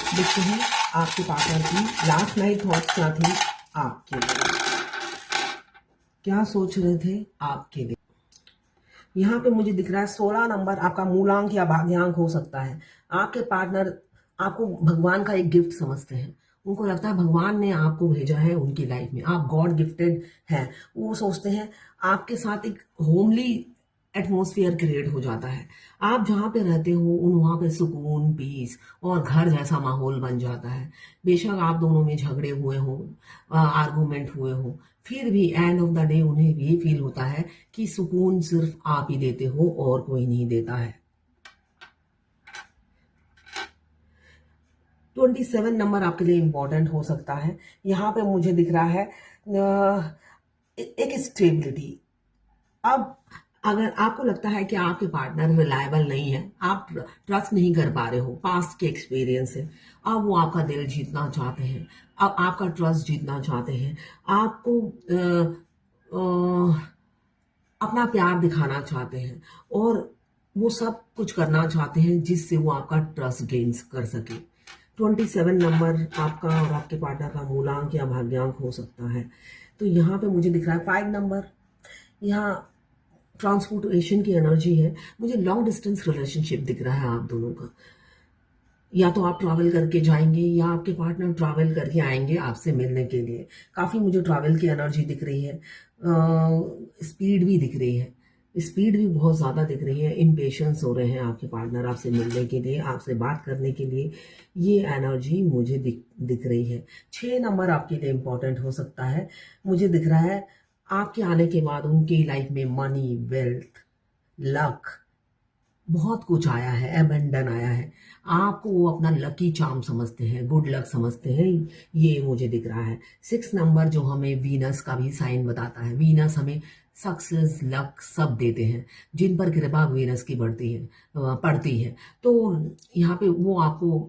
देखते हैं आपके पार्टनर की लास्ट नाइट थॉट्स क्या थी आपके लिए, क्या सोच रहे थे आपके लिए। यहाँ पे मुझे दिख रहा है 16 नंबर आपका मूलांक या भाग्यांक हो सकता है। आपके पार्टनर आपको भगवान का एक गिफ्ट समझते हैं। उनको लगता है भगवान ने आपको भेजा है उनकी लाइफ में, आप गॉड गिफ्टेड हैं। वो सोचते हैं आपके साथ एक होमली एटमॉस्फेयर क्रिएट हो जाता है। आप जहाँ पे रहते हो वहाँ पे सुकून, पीस और घर जैसा माहौल बन जाता है। बेशक आप दोनों में झगड़े हुए हों, आर्गूमेंट हुए हों, फिर भी एंड ऑफ द डे उन्हें ये फील होता है कि सुकून सिर्फ आप ही देते हो और कोई नहीं देता है। 27 नंबर आपके लिए इंपॉर्टेंट हो सकता है। यहाँ पे मुझे दिख रहा है एक स्टेबिलिटी। अब अगर आपको लगता है कि आपके पार्टनर रिलायबल नहीं है, आप ट्रस्ट नहीं कर पा रहे हो, पास्ट के एक्सपीरियंस से, अब वो आपका दिल जीतना चाहते हैं, अब आपका ट्रस्ट जीतना चाहते हैं, आपको अपना प्यार दिखाना चाहते हैं और वो सब कुछ करना चाहते हैं जिससे वो आपका ट्रस्ट गेन्स कर सके। 27 नंबर आपका और आपके पार्टनर का मूलांक या भाग्यांक हो सकता है। तो यहाँ पे मुझे दिख रहा है 5 नंबर, यहाँ ट्रांसपोर्टेशन की एनर्जी है। मुझे लॉन्ग डिस्टेंस रिलेशनशिप दिख रहा है आप दोनों का। या तो आप ट्रैवल करके जाएंगे या आपके पार्टनर ट्रैवल करके आएंगे आपसे मिलने के लिए। काफ़ी मुझे ट्रैवल की एनर्जी दिख रही है, स्पीड भी दिख रही है, स्पीड भी बहुत ज़्यादा दिख रही है। इम्पेशंस हो रहे हैं आपके पार्टनर आपसे मिलने के लिए, आपसे बात करने के लिए। ये एनर्जी मुझे दिख रही है। 6 नंबर आपके लिए इम्पोर्टेंट हो सकता है। मुझे दिख रहा है आपके आने के बाद उनकी लाइफ में मनी, वेल्थ, लक, बहुत कुछ आया है, एबेंडन आया है। आपको वो अपना लकी चार्म समझते हैं, गुड लक समझते हैं, ये मुझे दिख रहा है। 6 नंबर जो हमें वीनस का भी साइन बताता है। वीनस हमें सक्सेस, लक सब देते हैं जिन पर कृपा वीनस की पड़ती है। तो यहाँ पे वो आपको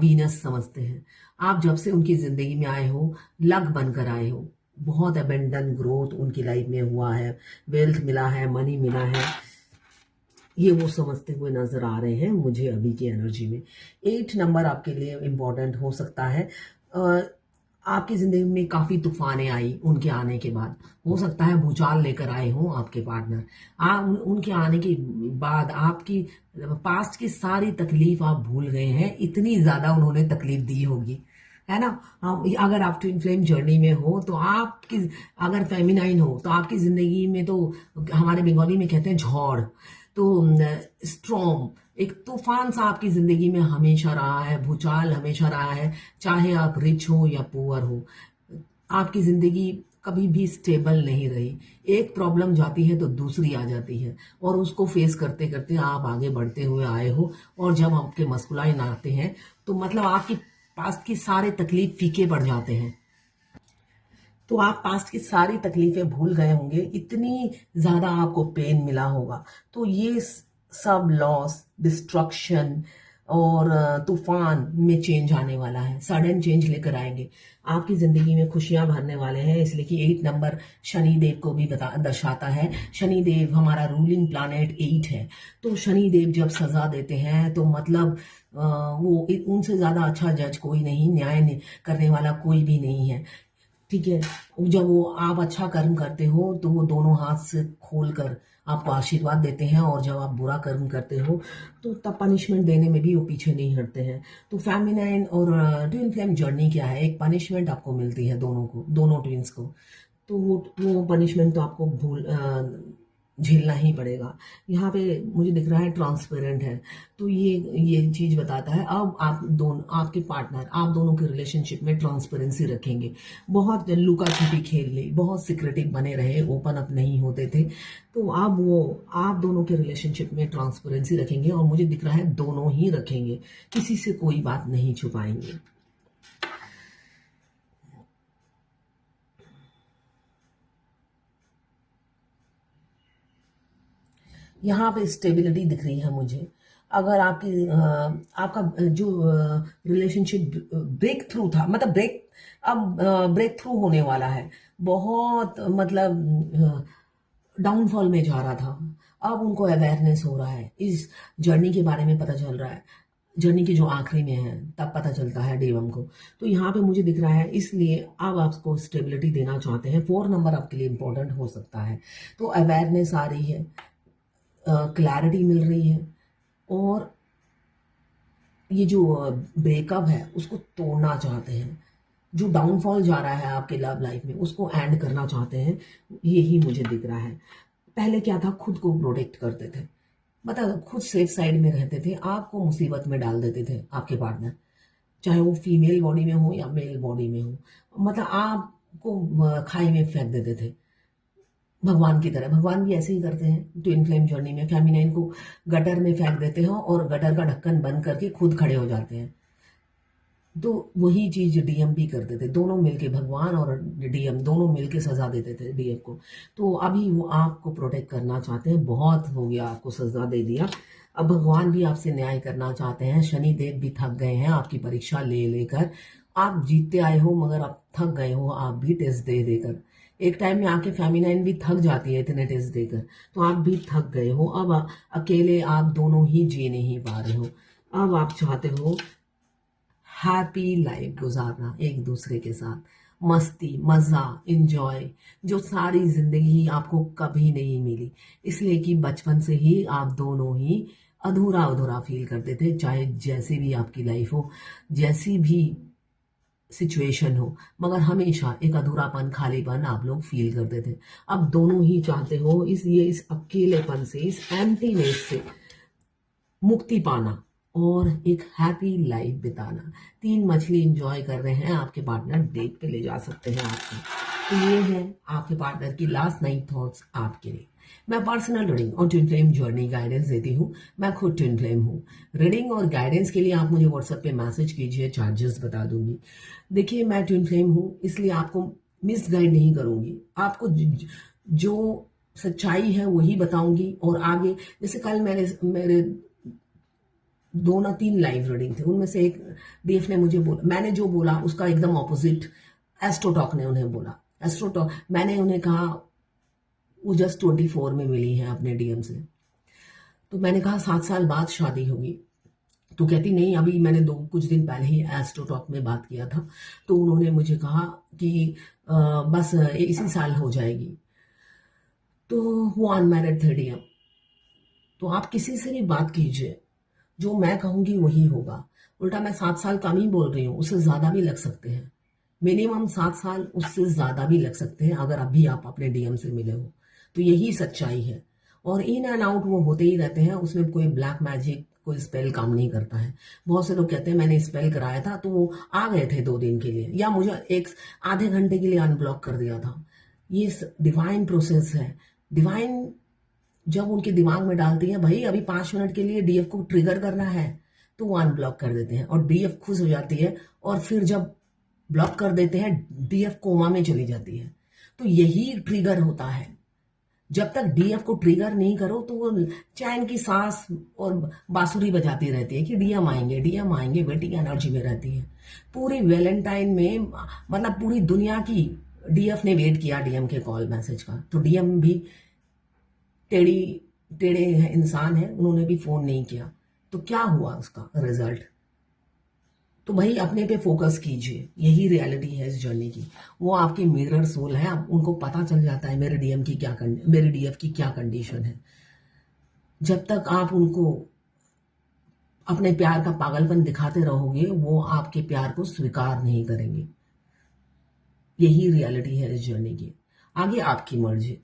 वीनस समझते हैं। आप जब से उनकी ज़िंदगी में आए हो, लक बनकर आए हो। बहुत एबेंडन ग्रोथ उनकी लाइफ में हुआ है, वेल्थ मिला है, मनी मिला है, ये वो समझते हुए नजर आ रहे हैं मुझे अभी की एनर्जी में। 8 नंबर आपके लिए इम्पोर्टेंट हो सकता है। आपकी जिंदगी में काफी तूफानें आई उनके आने के बाद। हो सकता है भूचाल लेकर आए हों आपके पार्टनर। उनके आने के बाद आपकी पास्ट की सारी तकलीफ आप भूल गए हैं, इतनी ज्यादा उन्होंने तकलीफ दी होगी, है ना। अगर आप ट्विन फ्लेम जर्नी में हो तो आपकी, अगर फेमिनाइन हो तो आपकी जिंदगी में तो हमारे बंगाली में कहते हैं झड़, तो स्ट्रॉम, एक तूफान सा आपकी जिंदगी में हमेशा रहा है, भूचाल हमेशा रहा है। चाहे आप रिच हो या पुअर हो, आपकी जिंदगी कभी भी स्टेबल नहीं रही। एक प्रॉब्लम जाती है तो दूसरी आ जाती है और उसको फेस करते करते आप आगे बढ़ते हुए आए हो। और जब आपके मस्कुलाइन आते हैं तो मतलब आपकी पास्ट की सारे तकलीफ फीके पड़ जाते हैं। तो आप पास्ट की सारी तकलीफें भूल गए होंगे, इतनी ज्यादा आपको पेन मिला होगा। तो ये सब लॉस, डिस्ट्रक्शन और तूफान में चेंज आने वाला है, सडन चेंज लेकर आएंगे आपकी जिंदगी में, खुशियां भरने वाले हैं। इसलिए कि 8 नंबर शनिदेव को भी दर्शाता है। शनिदेव हमारा रूलिंग प्लैनेट 8 है। तो शनिदेव जब सजा देते हैं तो मतलब वो उनसे ज्यादा अच्छा जज कोई नहीं, न्याय करने वाला कोई भी नहीं है, ठीक है। जब वो आप अच्छा कर्म करते हो तो वो दोनों हाथ से खोल कर आपको आशीर्वाद देते हैं, और जब आप बुरा कर्म करते हो तो तब पनिशमेंट देने में भी वो पीछे नहीं हटते हैं। तो फेमिनाइन और ट्विन फ्लेम जर्नी क्या है, एक पनिशमेंट आपको मिलती है दोनों ट्विंस को। तो वो पनिशमेंट तो आपको झेलना ही पड़ेगा। यहाँ पे मुझे दिख रहा है ट्रांसपेरेंट है। तो ये चीज बताता है अब आपके पार्टनर आप दोनों के रिलेशनशिप में ट्रांसपेरेंसी रखेंगे। बहुत लुका छुपी खेल ली, बहुत सिक्रेटिव बने रहे, ओपन अप नहीं होते थे। तो अब वो आप दोनों के रिलेशनशिप में ट्रांसपेरेंसी रखेंगे, और मुझे दिख रहा है दोनों ही रखेंगे, किसी से कोई बात नहीं छुपाएंगे। यहाँ पे स्टेबिलिटी दिख रही है मुझे। अगर आपका जो रिलेशनशिप ब्रेक थ्रू था, मतलब ब्रेक थ्रू होने वाला है, बहुत मतलब डाउनफॉल में जा रहा था, अब उनको अवेयरनेस हो रहा है, इस जर्नी के बारे में पता चल रहा है। जर्नी के जो आखिरी में है तब पता चलता है डीएम को। तो यहाँ पे मुझे दिख रहा है, इसलिए अब आपको स्टेबिलिटी देना चाहते हैं। 4 नंबर आपके लिए इंपॉर्टेंट हो सकता है। तो अवेयरनेस आ रही है, क्लैरिटी मिल रही है, और ये जो ब्रेकअप है उसको तोड़ना चाहते हैं। जो डाउनफॉल जा रहा है आपके लव लाइफ में उसको एंड करना चाहते हैं, यही मुझे दिख रहा है। पहले क्या था, खुद को प्रोटेक्ट करते थे, मतलब खुद सेफ साइड में रहते थे, आपको मुसीबत में डाल देते थे आपके पार्टनर, चाहे वो फीमेल बॉडी में हो या मेल बॉडी में हो, मतलब आपको खाई में फेंक देते थे भगवान की तरह। भगवान भी ऐसे ही करते हैं ट्विन फ्लेम जर्नी में, फेमिनाइन को गटर में फेंक देते हैं और गटर का ढक्कन बंद करके खुद खड़े हो जाते हैं। तो वही चीज डीएम भी करते थे, दोनों मिलके, भगवान और डीएम दोनों मिलके सजा देते थे डीएम को। तो अभी वो आपको प्रोटेक्ट करना चाहते हैं, बहुत हो गया, आपको सजा दे दिया, अब भगवान भी आपसे न्याय करना चाहते हैं। शनिदेव भी थक गए हैं आपकी परीक्षा ले लेकर। आप जीतते आए हो मगर आप थक गए हो, आप भी टेस्ट दे देकर। एक टाइम में आके फेमिनाइन भी थक जाती है इतने टेस्ट देकर, तो आप भी थक गए हो। अब अकेले आप दोनों ही जी नहीं पा रहे हो। अब आप चाहते हो हैप्पी लाइफ गुजारना एक दूसरे के साथ, मस्ती मज़ा इंजॉय, जो सारी जिंदगी आपको कभी नहीं मिली, इसलिए कि बचपन से ही आप दोनों ही अधूरा अधूरा फील करते थे। चाहे जैसी भी आपकी लाइफ हो, जैसी भी सिचुएशन हो, मगर हमेशा एक अधूरापन, खालीपन आप लोग फील करते थे। अब दोनों ही चाहते हो इस अकेलेपन से, इस एम्प्टीनेस से मुक्ति पाना और एक हैप्पी लाइफ बिताना। 3 मछली एंजॉय कर रहे हैं, आपके पार्टनर डेट पे ले जा सकते हैं आपको। तो ये है आपके पार्टनर की लास्ट नाइट थॉट्स आपके लिए। मैं पर्सनल रीडिंग और ट्विन फ्लेम जर्नी गाइडेंस देती हूँ। मैं खुद ट्विन फ्लेम हूँ। रीडिंग और गाइडेंस के लिए आप मुझे व्हाट्सएप पे मैसेज कीजिए, चार्जेस बता दूंगी। देखिए, मैं ट्विन फ्लेम हूँ, इसलिए आपको मिस गाइड नहीं करूंगी, आपको जो सच्चाई है वही बताऊंगी। और आगे जैसे कल मेरे 2 या 3 लाइव रीडिंग थे, उनमें से एक डीएफ ने मुझे बोला, मैंने जो बोला उसका एकदम ऑपोजिट एस्ट्रोटॉक ने उन्हें बोला। एस्ट्रोटॉक, मैंने उन्हें कहा वो जस्ट 24 में मिली है अपने डीएम से, तो मैंने कहा 7 साल बाद शादी होगी। तो कहती नहीं, अभी मैंने कुछ दिन पहले ही एस्ट्रोटॉक में बात किया था, तो उन्होंने मुझे कहा कि बस इसी साल हो जाएगी। तो वो अनमैरिड थे डीएम। तो आप किसी से भी बात कीजिए, जो मैं कहूंगी वही होगा। उल्टा मैं 7 साल कम ही बोल रही हूँ, उससे ज्यादा भी लग सकते हैं, मिनिमम 7 साल, उससे ज्यादा भी लग सकते हैं अगर अभी आप अपने डीएम से मिले हो। तो यही सच्चाई है। और इन एंड आउट वो होते ही रहते हैं, उसमें कोई ब्लैक मैजिक, कोई स्पेल काम नहीं करता है। बहुत से लोग कहते हैं मैंने स्पेल कराया था तो वो आ गए थे 2 दिन के लिए, या मुझे एक आधे घंटे के लिए अनब्लॉक कर दिया था। ये डिवाइन प्रोसेस है। डिवाइन जब उनके दिमाग में डालती है भाई अभी 5 मिनट के लिए डीएफ को ट्रिगर करना है, तो वो अनब्लॉक कर देते हैं और डीएफ खुश हो जाती है। और फिर जब ब्लॉक कर देते हैं, डीएफ कोमा में चली जाती है। तो यही ट्रिगर होता है। जब तक डीएफ को ट्रिगर नहीं करो तो वो चैन की सांस और बांसुरी बजाती रहती है कि डीएम आएंगे, डीएम आएंगे, वेटिंग एनर्जी में रहती है। पूरी वैलेंटाइन में, मतलब पूरी दुनिया की डीएफ ने वेट किया डीएम के कॉल मैसेज का। तो डीएम भी टेढ़े इंसान है, उन्होंने भी फोन नहीं किया। तो क्या हुआ उसका रिजल्ट? तो भाई अपने पे फोकस कीजिए, यही रियलिटी है इस जर्नी की। वो आपके मिरर सोल है, उनको पता चल जाता है मेरे डीएफ की क्या कंडीशन है। जब तक आप उनको अपने प्यार का पागलपन दिखाते रहोगे, वो आपके प्यार को स्वीकार नहीं करेंगे। यही रियलिटी है इस जर्नी की। आगे आपकी मर्जी।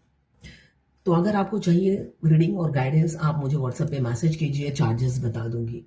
तो अगर आपको चाहिए रीडिंग और गाइडेंस, आप मुझे व्हाट्सएप पे मैसेज कीजिए, चार्जेस बता दूंगी।